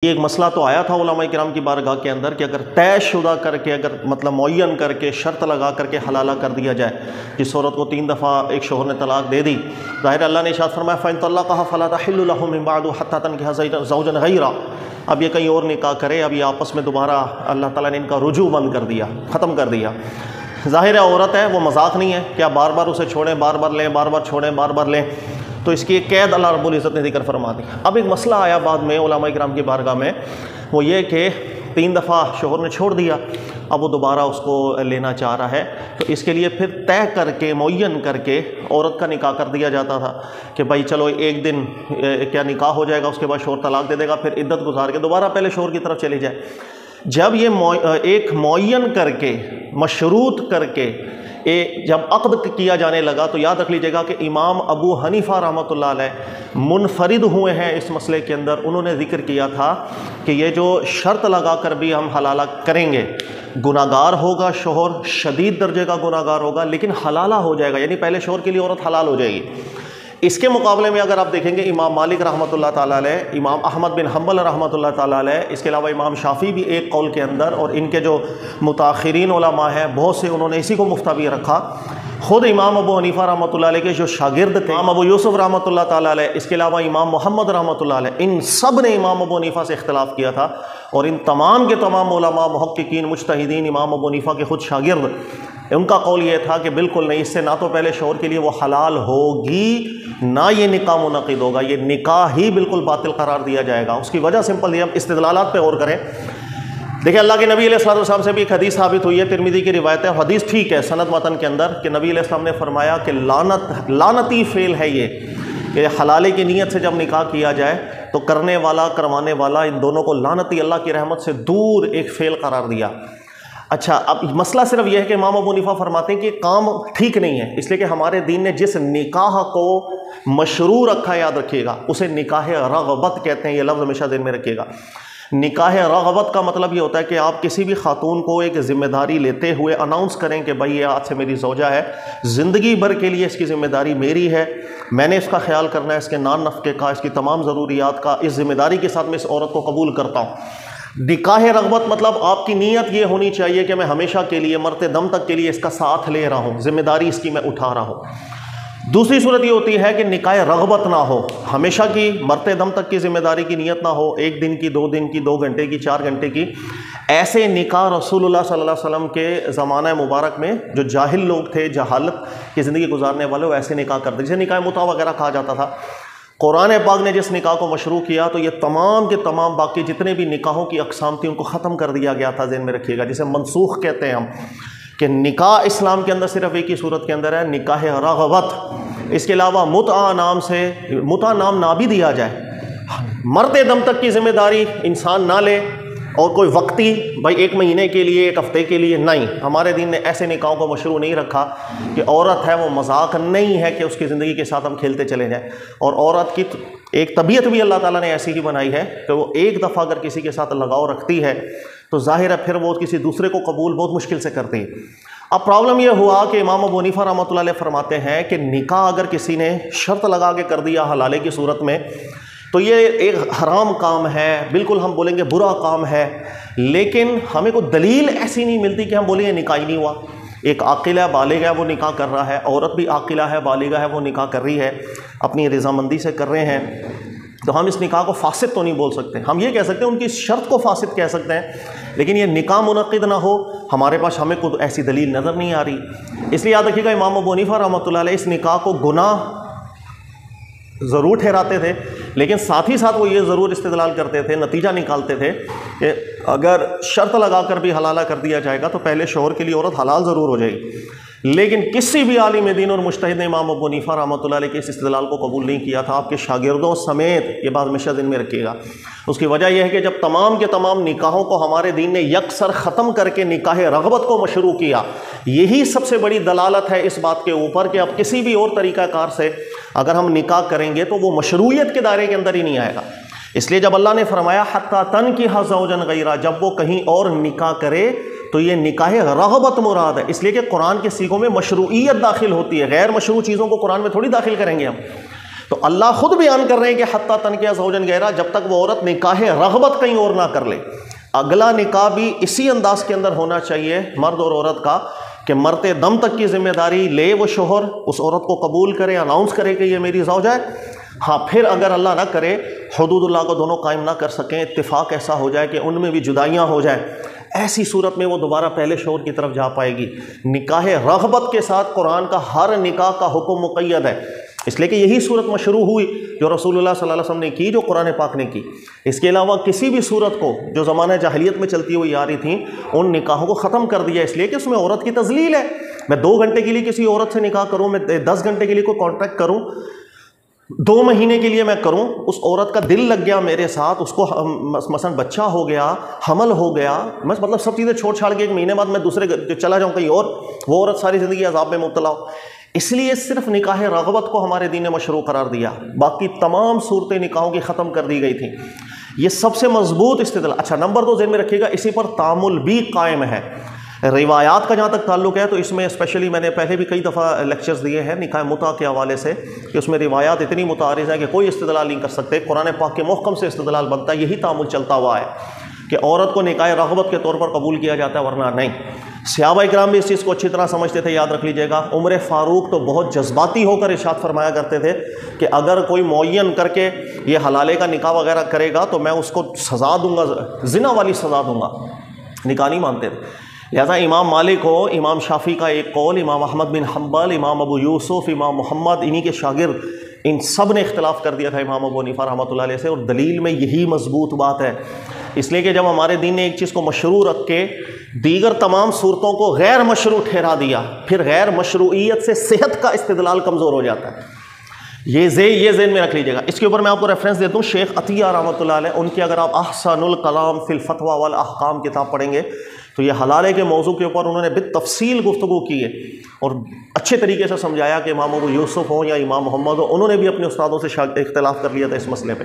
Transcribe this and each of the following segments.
یہ ایک مسئلہ تو آیا تھا علماء کرام کی بارگاہ کے اندر کہ اگر طے شدہ کر کے اگر معین کر کے شرط لگا کر کے حلالہ کر دیا جائے، جس عورت کو 3 دفعہ ایک شوہر نے طلاق دے دی، ظاہر اللہ نے ارشاد فرمایا فَإِن طَلَّقَهَا فَلَا تَحِلُّ لَهُ مِن بَعْدُ حَتَّى تَنكِحَ زَوْجًا غَيْرَهُ۔ اب یہ کہیں اور نکاح کرے، اب یہ آپس میں دوبارہ اللہ تعالیٰ نے ان کا رجوع بند کر دیا، ختم کر دیا۔ ظاہر ہے عورت ہے، وہ مذاق نہیں ہے کہ آپ بار بار اسے چھوڑیں، بار بار لیں، بار بار چھوڑیں، بار بار لیں، تو اس کی ایک قید اللہ رب العزت نے ذکر فرما دی۔ اب ایک مسئلہ آیا بعد میں علماء کرام کی بارگاہ میں، وہ یہ کہ 3 دفعہ شوہر نے چھوڑ دیا، اب وہ دوبارہ اس کو لینا چاہ رہا ہے، تو اس کے لیے پھر طے کر کے معین کر کے عورت کا نکاح کر دیا جاتا تھا کہ بھائی چلو ایک دن کیا نکاح ہو جائے گا، اس کے بعد شوہر طلاق دے دے گا، پھر عدت گزار کے دوبارہ پہلے شوہر کی طرف چلی جائے۔ جب یہ ایک معین کر کے مشروط کر کے جب عقد کیا جانے لگا، تو یاد رکھ لیجیے گا کہ امام ابو حنیفہ رحمۃ اللہ علیہ منفرد ہوئے ہیں اس مسئلے کے اندر۔ انہوں نے ذکر کیا تھا کہ یہ جو شرط لگا کر بھی ہم حلالہ کریں گے، گناہگار ہوگا شوہر، شدید درجے کا گناہگار ہوگا، لیکن حلالہ ہو جائے گا، یعنی پہلے شوہر کے لیے عورت حلال ہو جائے گی۔ اس کے مقابلے میں اگر آپ دیکھیں گے امام مالک رحمۃ اللہ تعالیٰ علیہ، امام احمد بن حنبل رحمۃ اللہ تعالیٰ علیہ، اس کے علاوہ امام شافعی بھی ایک قول کے اندر، اور ان کے جو متاخرین علماء ہیں بہت سے، انہوں نے اسی کو مفتوی رکھا۔ خود امام ابو حنیفہ رحمۃ اللہ علیہ کے جو شاگرد تھے، امام ابو یوسف رحمۃ اللہ تعالیٰ علیہ، اس کے علاوہ امام محمد رحمۃ اللہ علیہ، ان سب نے امام ابو حنیفہ سے اختلاف کیا تھا، اور ان تمام کے تمام علماء محققین مجتہدین امام ابو حنیفہ کے خود شاگرد، ان کا قول یہ تھا کہ بالکل نہیں، اس سے نہ تو پہلے شوہر کے لیے وہ حلال ہوگی، نہ یہ نکاح منعقد ہوگا، یہ نکاح ہی بالکل باطل قرار دیا جائے گا۔ اس کی وجہ سمپل ہے، ہم استدلالات پہ غور کریں۔ دیکھیں اللہ کے نبی علیہ الصلوۃ والسلام سے بھی ایک حدیث ثابت ہوئی ہے، ترمذی کی روایت ہے، حدیث ٹھیک ہے سند متن کے اندر، کہ نبی علیہ السلام نے فرمایا کہ لعنتی فعل ہے یہ، کہ حلالے کی نیت سے جب نکاح کیا جائے تو کرنے والا کروانے والا ان دونوں کو لعنتی، اللہ کی رحمت سے دور ایک فعل قرار دیا۔ اچھا، اب مسئلہ صرف یہ ہے کہ امام ابو حنیفہ فرماتے ہیں کہ یہ کام ٹھیک نہیں ہے، اس لیے کہ ہمارے دین نے جس نکاح کو مشروع رکھا، یاد رکھیے گا، اسے نکاح رغبت کہتے ہیں، یہ لفظ ہمیشہ ذہن میں رکھیے گا۔ نکاح رغبت کا مطلب یہ ہوتا ہے کہ آپ کسی بھی خاتون کو ایک ذمہ داری لیتے ہوئے اناؤنس کریں کہ بھائی یہ آج سے میری زوجہ ہے، زندگی بھر کے لیے اس کی ذمہ داری میری ہے، میں نے اس کا خیال کرنا ہے، اس کے نان نفقے کا، اس کی تمام ضروریات کا، اس ذمہ داری کے ساتھ میں اس عورت کو قبول کرتا ہوں۔ نکاح رغبت مطلب آپ کی نیت یہ ہونی چاہیے کہ میں ہمیشہ کے لیے، مرتے دم تک کے لیے اس کا ساتھ لے رہا ہوں، ذمہ داری اس کی میں اٹھا رہا ہوں۔ دوسری صورت یہ ہوتی ہے کہ نکاح رغبت نہ ہو، ہمیشہ کی، مرتے دم تک کی ذمہ داری کی نیت نہ ہو، 1 دن کی، 2 دن کی، 2 گھنٹے کی، 4 گھنٹے کی۔ ایسے نکاح رسول اللہ صلی اللہ علیہ وسلم کے زمانہ مبارک میں جو جاہل لوگ تھے، جہالت کی زندگی گزارنے والے، وہ ایسے نکاح کرتے، جسے نکاح متعہ وغیرہ کہا جاتا تھا۔ قرآن پاک نے جس نکاح کو مشروع کیا تو یہ تمام کے تمام باقی جتنے بھی نکاحوں کی اقسام تھی ان کو ختم کر دیا گیا تھا، ذہن میں رکھیے گا، جسے منسوخ کہتے ہیں ہم، کہ نکاح اسلام کے اندر صرف ایک ہی صورت کے اندر ہے، نکاح رغبت۔ اس کے علاوہ متعہ نام سے، متعہ نام نہ بھی دیا جائے، مرتے دم تک کی ذمہ داری انسان نہ لے، اور کوئی وقتی بھائی 1 مہینے کے لیے، 1 ہفتے کے لیے نہیں، ہمارے دین نے ایسے نکاحوں کو مشروع نہیں رکھا کہ عورت ہے وہ مذاق نہیں ہے کہ اس کی زندگی کے ساتھ ہم کھیلتے چلے جائیں۔ اور عورت کی ایک طبیعت بھی اللہ تعالیٰ نے ایسی ہی بنائی ہے کہ وہ ایک دفعہ اگر کسی کے ساتھ لگاؤ رکھتی ہے تو ظاہر ہے پھر وہ کسی دوسرے کو قبول بہت مشکل سے کرتی ہے۔ اب پرابلم یہ ہوا کہ امام ابو حنیفہ رحمۃ اللہ علیہ فرماتے ہیں کہ نکاح اگر کسی نے شرط لگا کے کر دیا حلالے کی صورت میں تو یہ ایک حرام کام ہے، بالکل ہم بولیں گے برا کام ہے، لیکن ہمیں کوئی دلیل ایسی نہیں ملتی کہ ہم بولیں یہ نکاح ہی نہیں ہوا۔ ایک عاقلہ بالغ ہے وہ نکاح کر رہا ہے، عورت بھی عاقلہ ہے بالغہ ہے وہ نکاح کر رہی ہے، اپنی رضامندی سے کر رہے ہیں، تو ہم اس نکاح کو فاسد تو نہیں بول سکتے، ہم یہ کہہ سکتے ہیں ان کی شرط کو فاسد کہہ سکتے ہیں، لیکن یہ نکاح منعقد نہ ہو، ہمارے پاس ہمیں کوئی ایسی دلیل نظر نہیں آ رہی۔ اس لیے یاد رکھیے گا امام ابو حنیفہ رحمۃ اللہ علیہ اس نکاح کو گناہ ضرور ٹھہراتے تھے، لیکن ساتھ ہی ساتھ وہ یہ ضرور استدلال کرتے تھے، نتیجہ نکالتے تھے کہ اگر شرط لگا کر بھی حلالہ کر دیا جائے گا تو پہلے شوہر کے لیے عورت حلال ضرور ہو جائے گی۔ لیکن کسی بھی عالم دین اور مجتہد نے امام ابو حنیفہ رحمۃ اللہ علیہ کے اس استدلال کو قبول نہیں کیا تھا، آپ کے شاگردوں سمیت، یہ بات ہمیشہ ذہن میں رکھیے گا۔ اس کی وجہ یہ ہے کہ جب تمام کے تمام نکاحوں کو ہمارے دین نے یکسر ختم کر کے نکاح رغبت کو مشروع کیا، یہی سب سے بڑی دلالت ہے اس بات کے اوپر کہ اب کسی بھی اور طریقہ کار سے اگر ہم نکاح کریں گے تو وہ مشروعیت کے دائرے کے اندر ہی نہیں آئے گا۔ اس لیے جب اللہ نے فرمایا حتیٰ تنکحوا زوجا غیرہ، جب وہ کہیں اور نکاح کرے تو یہ نکاح رغبت مراد ہے، اس لیے کہ قرآن کے سیغوں میں مشروعیت داخل ہوتی ہے، غیر مشروع چیزوں کو قرآن میں تھوڑی داخل کریں گے ہم۔ تو اللہ خود بیان کر رہے ہیں کہ حتیٰ تنکح زوجا غیرہ، جب تک وہ عورت نکاح رغبت کہیں اور نہ کر لے۔ اگلا نکاح بھی اسی انداز کے اندر ہونا چاہیے مرد اور عورت کا کہ مرتے دم تک کی ذمہ داری لے وہ شوہر، اس عورت کو قبول کرے، اناؤنس کرے کہ یہ میری زوجہ ہے۔ ہاں پھر اگر اللہ نہ کرے، حدود اللہ کو دونوں قائم نہ کر سکیں، اتفاق ایسا ہو جائے کہ ان میں بھی جدائیاں ہو جائیں، ایسی صورت میں وہ دوبارہ پہلے شوہر کی طرف جا پائے گی۔ نکاح رغبت کے ساتھ قرآن کا ہر نکاح کا حکم مقید ہے، اس لیے کہ یہی صورت مشروع ہوئی جو رسول اللہ صلی اللہ علیہ وسلم نے کی، جو قرآن پاک نے کی۔ اس کے علاوہ کسی بھی صورت کو جو زمانہ جاہلیت میں چلتی ہوئی آ رہی تھیں، ان نکاحوں کو ختم کر دیا، اس لیے کہ اس میں عورت کی تذلیل ہے۔ میں 2 گھنٹے کے لیے کسی عورت سے نکاح کروں، میں 10 گھنٹے کے لیے کوئی کانٹریکٹ کروں، 2 مہینے کے لیے میں کروں، اس عورت کا دل لگ گیا میرے ساتھ، اس کو مثلا بچہ ہو گیا، حمل ہو گیا، مطلب سب چیزیں چھوڑ چھاڑ کے 1 مہینے بعد میں دوسرے چلا جاؤں کہیں اور، وہ عورت ساری زندگی عذاب میں مبتلا ہو۔ اس لیے صرف نکاح رغبت کو ہمارے دین نے مشروع قرار دیا، باقی تمام صورتیں نکاحوں کی ختم کر دی گئی تھیں۔ یہ سب سے مضبوط استدلال۔ اچھا نمبر 2 ذہن میں رکھیے گا، اسی پر تعامل بھی قائم ہے۔ روایات کا جہاں تک تعلق ہے تو اس میں اسپیشلی میں نے پہلے بھی کئی دفعہ لیکچرز دیے ہیں نکاح متع کے حوالے سے کہ اس میں روایات اتنی متعارض ہیں کہ کوئی استدلال نہیں کر سکتے، قرآن پاک کے محکم سے استدلال بنتا ہے، یہی تعامل چلتا ہوا ہے کہ عورت کو نکاح رغبت کے طور پر قبول کیا جاتا ہے ورنہ نہیں۔ صحابہ اکرام بھی اس چیز کو اچھی طرح سمجھتے تھے، یاد رکھ لیجئے گا۔ عمر فاروق تو بہت جذباتی ہو کر ارشاد فرمایا کرتے تھے کہ اگر کوئی معین کر کے یہ حلالے کا نکاح وغیرہ کرے گا تو میں اس کو سزا دوں گا، زنا والی سزا دوں گا۔ نکاح نہیں مانتے تھے۔ لہذا امام مالک ہو، امام شافعی کا ایک قول، امام احمد بن حنبل، امام ابو یوسف، امام محمد، انہی کے شاگرد، ان سب نے اختلاف کر دیا تھا امام ابو حنیفہ رحمۃ اللہ علیہ سے، اور دلیل میں یہی مضبوط بات ہے۔ اس لیے کہ جب ہمارے دین نے ایک چیز کو مشروع رکھ کے دیگر تمام صورتوں کو غیر مشروع ٹھہرا دیا، پھر غیر مشروعیت سے صحت کا استدلال کمزور ہو جاتا ہے۔ یہ ذہن میں رکھ لیجیے گا۔ اس کے اوپر میں آپ کو ریفرنس دیتا ہوں، شیخ عطیہ رحمۃ اللہ علیہ، ان کی اگر آپ احسن الکلام فی الفتویٰ والاحکام کتاب پڑھیں گے تو یہ حلالے کے موضوع کے اوپر انہوں نے بالتفصیل گفتگو کی ہے اور اچھے طریقے سے سمجھایا کہ امام ابو یوسف ہوں یا امام محمد ہوں، انہوں نے بھی اپنے استادوں سے اختلاف کر لیا تھا اس مسئلے پہ۔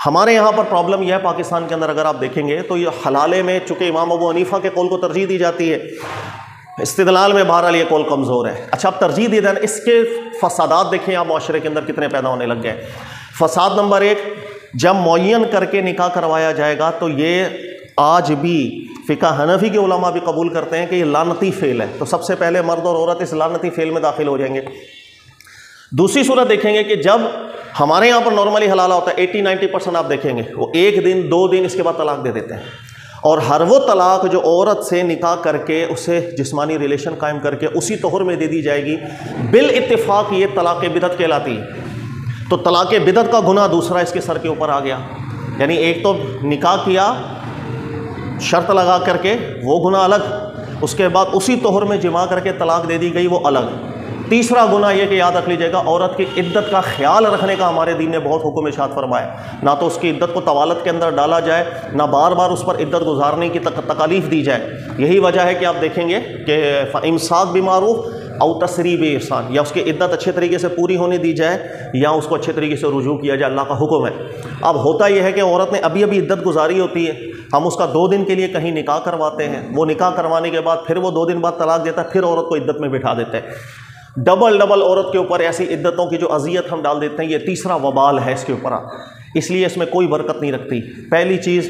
ہمارے یہاں پر پرابلم یہ ہے پاکستان کے اندر، اگر آپ دیکھیں گے تو یہ حلالے میں چونکہ امام ابو حنیفہ کے قول کو ترجیح دی جاتی ہے، استدلال میں بہرحال یہ قول کمزور ہے۔ اچھا اب ترجیح دی جائے، اس کے فسادات دیکھیں آپ معاشرے کے اندر کتنے پیدا ہونے لگ گئے۔ فساد نمبر 1، جب معین کر کے نکاح کروایا جائے گا تو یہ آج بھی فقہ حنفی کے علماء بھی قبول کرتے ہیں کہ یہ لعنتی فعل ہے، تو سب سے پہلے مرد اور عورت اس لعنتی فعل میں داخل ہو جائیں گے۔ دوسری صورت دیکھیں گے کہ جب ہمارے یہاں پر نارملی حلالہ ہوتا ہے 80-90% آپ دیکھیں گے وہ 1 دن 2 دن اس کے بعد طلاق دے دیتے ہیں، اور ہر وہ طلاق جو عورت سے نکاح کر کے اسے جسمانی ریلیشن قائم کر کے اسی طہر میں دے دی جائے گی، بالاتفاق یہ طلاق بدعت کہلاتی ہے۔ تو طلاق بدعت کا گناہ دوسرا اس کے سر کے اوپر آ گیا، یعنی ایک تو نکاح کیا شرط لگا کر کے وہ گناہ الگ، اس کے بعد اسی طہر میں جمع کر کے طلاق دے دی گئی وہ الگ۔ تیسرا گناہ یہ کہ یاد رکھ لیجیے گا، عورت کی عدت کا خیال رکھنے کا ہمارے دین نے بہت حکم ارشاد فرمایا، نہ تو اس کی عدت کو طوالت کے اندر ڈالا جائے، نہ بار بار اس پر عدت گزارنے کی تکالیف دی جائے۔ یہی وجہ ہے کہ آپ دیکھیں گے کہ امساک بمعروف او تسریح باحسان، یا اس کی عدت اچھے طریقے سے پوری ہونے دی جائے یا اس کو اچھے طریقے سے رجوع کیا جائے، اللہ کا حکم ہے۔ اب ہوتا یہ ہے کہ عورت نے ابھی عدت گزاری ہوتی ہے، ہم اس کا 2 دن کے لیے کہیں نکاح کرواتے ہیں، وہ نکاح کروانے کے بعد پھر وہ 2 دن بعد طلاق دیتا ہے، پھر عورت کو عدت میں بٹھا دیتے ہیں۔ ڈبل عورت کے اوپر ایسی عدتوں کی جو اذیت ہم ڈال دیتے ہیں، یہ تیسرا وبال ہے اس کے اوپر، اس لیے اس میں کوئی برکت نہیں رکھتی۔ پہلی چیز،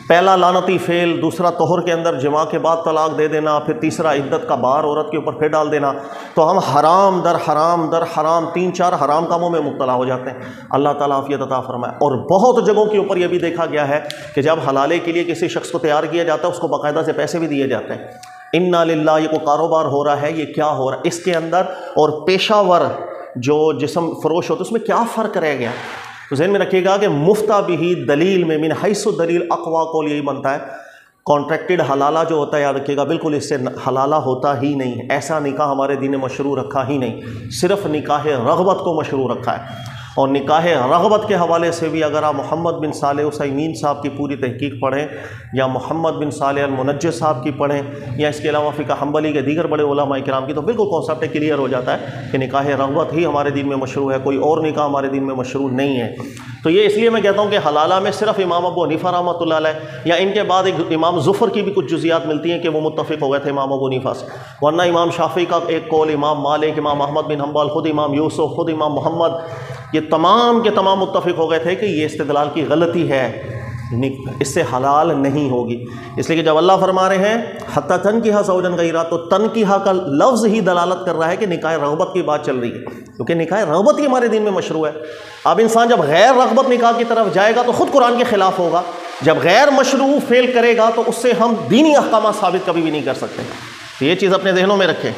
پہلا لعنتی فعل، دوسرا طہر کے اندر جماع کے بعد طلاق دے دینا، پھر تیسرا عدت کا بار عورت کے اوپر پھر ڈال دینا، تو ہم حرام در حرام 3-4 حرام کاموں میں مبتلا ہو جاتے ہیں۔ اللہ تعالیٰ عافیت عطا فرمائے۔ اور بہت جگہوں کے اوپر یہ بھی دیکھا گیا ہے کہ جب حلالے کے لیے کسی شخص کو تیار کیا جاتا ہے اس کو باقاعدہ سے پیسے بھی دیے جاتے ہیں۔ انا للہ، یہ کوئی کاروبار ہو رہا ہے، یہ کیا ہو رہا ہے اس کے اندر، اور پیشہ ور جو جسم فروش ہوتا ہے اس میں کیا فرق رہ گیا؟ تو ذہن میں رکھیے گا کہ مفتہ بھی دلیل میں من حیث دلیل اقوا قول یہی بنتا ہے، کانٹریکٹڈ حلالہ جو ہوتا ہے یاد رکھیے گا بالکل اس سے حلالہ ہوتا ہی نہیں، ایسا نکاح ہمارے دین نے مشروع رکھا ہی نہیں، صرف نکاح رغبت کو مشروع رکھا ہے۔ اور نکاح رغبت کے حوالے سے بھی اگر آپ محمد بن صالح عثیمین صاحب کی پوری تحقیق پڑھیں یا محمد بن صالح المنجد صاحب کی پڑھیں یا اس کے علاوہ فقہ حنبلی کے دیگر بڑے علماء کرام کی، تو بالکل کانسیپٹ کلیئر ہو جاتا ہے کہ نکاح رغبت ہی ہمارے دین میں مشروع ہے، کوئی اور نکاح ہمارے دین میں مشروع نہیں ہے۔ تو یہ اس لیے میں کہتا ہوں کہ حلالہ میں صرف امام ابو حنیفہ رحمۃ اللہ علیہ یا ان کے بعد ایک امام ظفر کی بھی کچھ جزیات ملتی ہیں کہ وہ متفق ہو گئے تھے امام ابو حنیفہ سے، ورنہ امام شافعی کا ایک قول، امام مالک، امام احمد بن حنبل، خود امام یوسف، خود امام محمد، یہ تمام کے تمام متفق ہو گئے تھے کہ یہ استدلال کی غلطی ہے، اس سے حلال نہیں ہوگی، اس لیے کہ جب اللہ فرما رہے ہیں حتی تنکحا زوجا غیرہ، تو تنکحا کا لفظ ہی دلالت کر رہا ہے کہ نکاح رغبت کی بات چل رہی ہے، کیونکہ نکاح رغبت ہی ہمارے دین میں مشروع ہے۔ اب انسان جب غیر رغبت نکاح کی طرف جائے گا تو خود قرآن کے خلاف ہوگا، جب غیر مشروع فعل کرے گا تو اس سے ہم دینی احکامات ثابت کبھی بھی نہیں کر سکتے۔ تو یہ چیز اپنے ذہنوں میں رکھیں۔